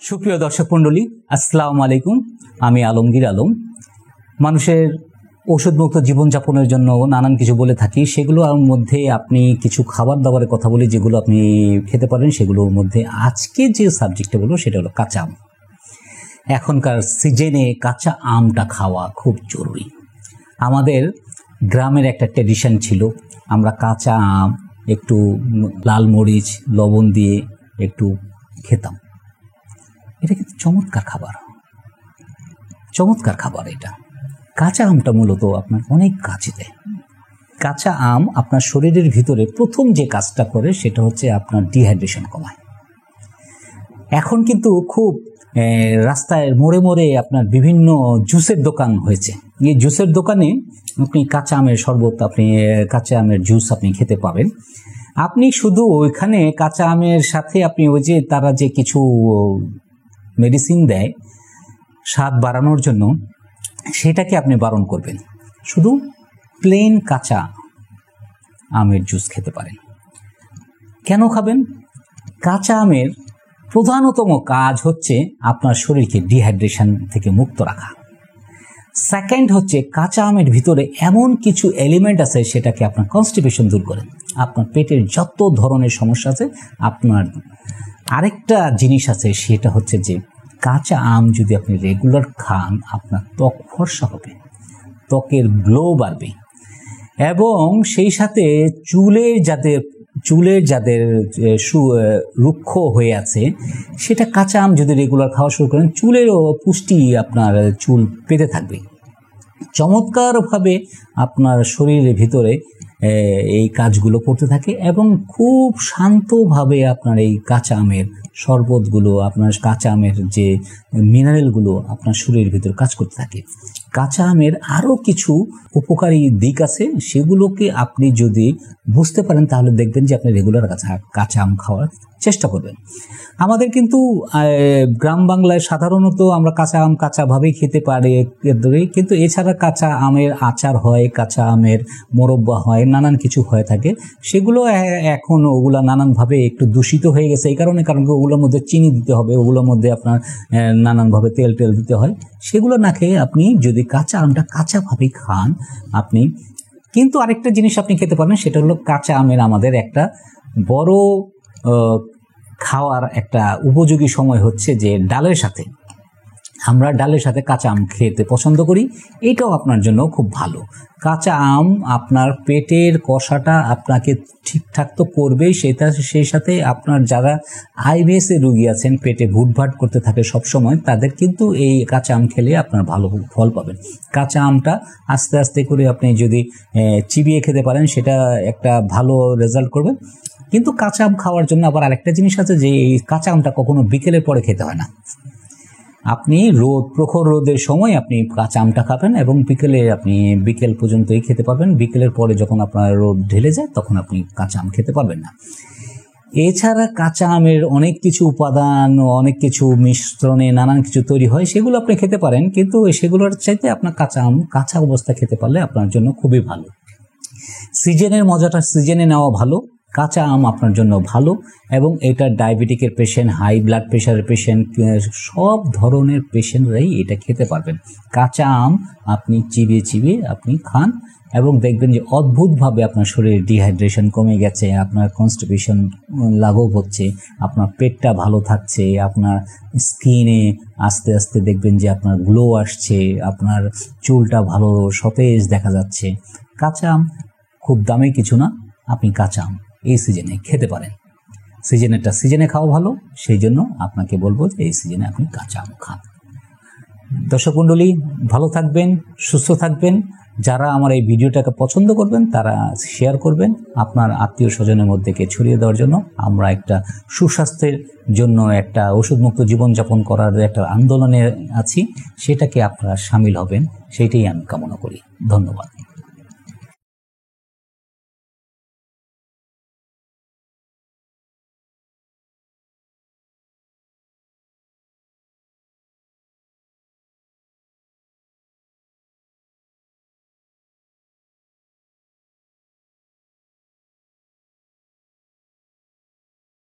সুপ্রিয় দর্শক মণ্ডলী, আসসালামু আলাইকুম। আমি আলমগীর আলম। মানুষের ওষুধমুক্ত জীবনযাপনের জন্য নানান কিছু বলে থাকি, সেগুলোর মধ্যে আপনি কিছু খাবার দাবারের কথা বলি যেগুলো আপনি খেতে পারেন। সেগুলোর মধ্যে আজকে যে সাবজেক্টটা বলবো সেটা হলো কাঁচা আম। এখনকার সিজনে কাঁচা আমটা খাওয়া খুব জরুরি। আমাদের গ্রামের একটা ট্র্যাডিশন ছিল, আমরা কাঁচা আম একটু লাল মরিচ লবণ দিয়ে একটু খেতাম। এটা কিন্তু চমৎকার খাবার, চমৎকার খাবার। এটা কাঁচা আমটা মূলত আপনার অনেক কাজে দেয়। কাঁচা আম আপনার শরীরের ভিতরে প্রথম যে কাজটা করে সেটা হচ্ছে আপনার ডিহাইড্রেশন কমায়। এখন কিন্তু খুব রাস্তায় মোড়ে মোড়ে আপনার বিভিন্ন জুসের দোকান হয়েছে। এই জুসের দোকানে আপনি কাঁচা আমের শরবত, আপনি কাঁচা আমের জুস আপনি খেতে পাবেন। আপনি শুধু ওইখানে কাঁচা আমের সাথে আপনি ওই যে তারা যে কিছু মেডিসিন দেয় স্বাদ বাড়ানোর জন্য, সেটাকে আপনি বারণ করবেন। শুধু প্লেন কাঁচা আমের জুস খেতে পারেন। কেন খাবেন? কাঁচা আমের প্রধানতম কাজ হচ্ছে আপনার শরীরকে ডিহাইড্রেশন থেকে মুক্ত রাখা। সেকেন্ড হচ্ছে কাঁচা আমের ভিতরে এমন কিছু এলিমেন্ট আছে সেটাকে আপনার কনস্টিপেশন দূর করে। আপনার পেটের যত ধরনের সমস্যা আছে, আপনার আরেকটা জিনিস আছে সেটা হচ্ছে যে কাঁচা আম যদি আপনি রেগুলার খান, আপনার ত্বক ফর্সা হবে, ত্বকের গ্লো বাড়বে, এবং সেই সাথে চুলের যাদের রুক্ষ হয়ে আছে, সেটা কাঁচা আম যদি রেগুলার খাওয়া শুরু করেন, চুলেরও পুষ্টি, আপনার চুল পেতে থাকবে। চমৎকারভাবে আপনার শরীরের ভিতরে এই কাজগুলো করতে থাকে এবং খুব শান্তভাবে আপনার এই কাঁচা আমের শরবতগুলো, আপনার কাঁচা আমের যে মিনারেলগুলো আপনার শরীরের ভিতরে কাজ করতে থাকে। কাঁচা আমের আরও কিছু উপকারী দিক আছে, সেগুলোকে আপনি যদি বুঝতে পারেন তাহলে দেখবেন যে আপনি রেগুলার কাঁচা আম খাওয়ার চেষ্টা করবেন। আমাদের কিন্তু গ্রাম বাংলায় সাধারণত আমরা কাঁচা আম কাঁচাভাবেই খেতে পারি, কিন্তু এছাড়া কাঁচা আমের আচার হয়, কাঁচা আমের মোরব্বা হয়, নানান কিছু হয়ে থাকে। সেগুলো এখন ওগুলা নানানভাবে একটু দূষিত হয়ে গেছে। এই কারণ ওগুলোর মধ্যে চিনি দিতে হবে, ওগুলোর মধ্যে আপনার নানানভাবে তেল দিতে হয়। সেগুলো না খেয়ে আপনি যদি কাঁচা আমটা কাঁচাভাবেই খান আপনি, কিন্তু আরেকটা জিনিস আপনি খেতে পারেন, সেটা হলো কাঁচা আমের আমাদের একটা বড় খাওয়ার একটা উপযোগী সময় হচ্ছে যে ডালের সাথে। আমরা ডালের সাথে কাঁচা আম খেতে পছন্দ করি, এটাও আপনার জন্য খুব ভালো। কাঁচা আম আপনার পেটের কষাটা আপনাকে ঠিকঠাক তো করবেই, সেই সাথে আপনার যারা আইবিএস এর রোগী আছেন, পেটে ভুটভাট করতে থাকে সব সময়, তাদের কিন্তু এই কাঁচা আম খেলে আপনার ভালো ফল পাবেন। কাঁচা আমটা আস্তে আস্তে করে আপনি যদি চিবিয়ে খেতে পারেন, সেটা একটা ভালো রেজাল্ট করবে। কিন্তু কাঁচা আম খাওয়ার জন্য আবার আরেকটা জিনিস আছে, যে এই কাঁচা আমটা কখনো বিকেলের পরে খেতে হয় না। আপনি প্রখর রোদের সময় আপনি কাঁচা আমটা খাবেন এবং বিকেল পর্যন্তই খেতে পারবেন। বিকেলের পরে যখন আপনার রোদ ঢেলে যায় তখন আপনি কাঁচা আম খেতে পারবেন না। এছাড়া কাঁচা আমের অনেক কিছু উপাদান, অনেক কিছু মিশ্রণে নানান কিছু তৈরি হয়, সেগুলো আপনি খেতে পারেন, কিন্তু সেগুলোর চাইতে আপনার কাঁচা আম কাঁচা অবস্থা খেতে পারলে আপনার জন্য খুবই ভালো। সিজনের মজাটা সিজনে নেওয়া ভালো। কাঁচা আম আপনার জন্য ভালো, এবং এটা ডায়াবেটিকের পেশেন্ট, হাই ব্লাড প্রেশারের পেশেন্ট, সব ধরনের পেশেন্টরাই এটা খেতে পারবেন। কাঁচা আম আপনি চিবিয়ে আপনি খান এবং দেখবেন যে অদ্ভুতভাবে আপনার শরীরে ডিহাইড্রেশন কমে গেছে, আপনার কনস্টিপেশন লাঘব হচ্ছে, আপনার পেটটা ভালো থাকছে, আপনার স্কিনে আস্তে আস্তে দেখবেন যে আপনার গ্লো আসছে, আপনার চুলটা ভালো সতেজ দেখা যাচ্ছে। কাঁচা আম খুব দামি কিছু না, আপনি কাঁচা আম এই সিজনে খেতে পারেন। সিজনে খাওয়া ভালো, সেই জন্য আপনাকে বলবো যে এই সিজনে আপনি কাঁচা আম খান। দর্শক মণ্ডলী, ভালো থাকবেন, সুস্থ থাকবেন। যারা আমার এই ভিডিওটাকে পছন্দ করবেন তারা শেয়ার করবেন আপনার আত্মীয় স্বজনের মধ্যে ছড়িয়ে দেওয়ার জন্য। আমরা একটা সুস্বাস্থ্যের জন্য একটা ওষুধমুক্ত জীবনযাপন করার একটা আন্দোলনে আছি, সেটাকে আপনারা সামিল হবেন, সেটাই আমি কামনা করি। ধন্যবাদ।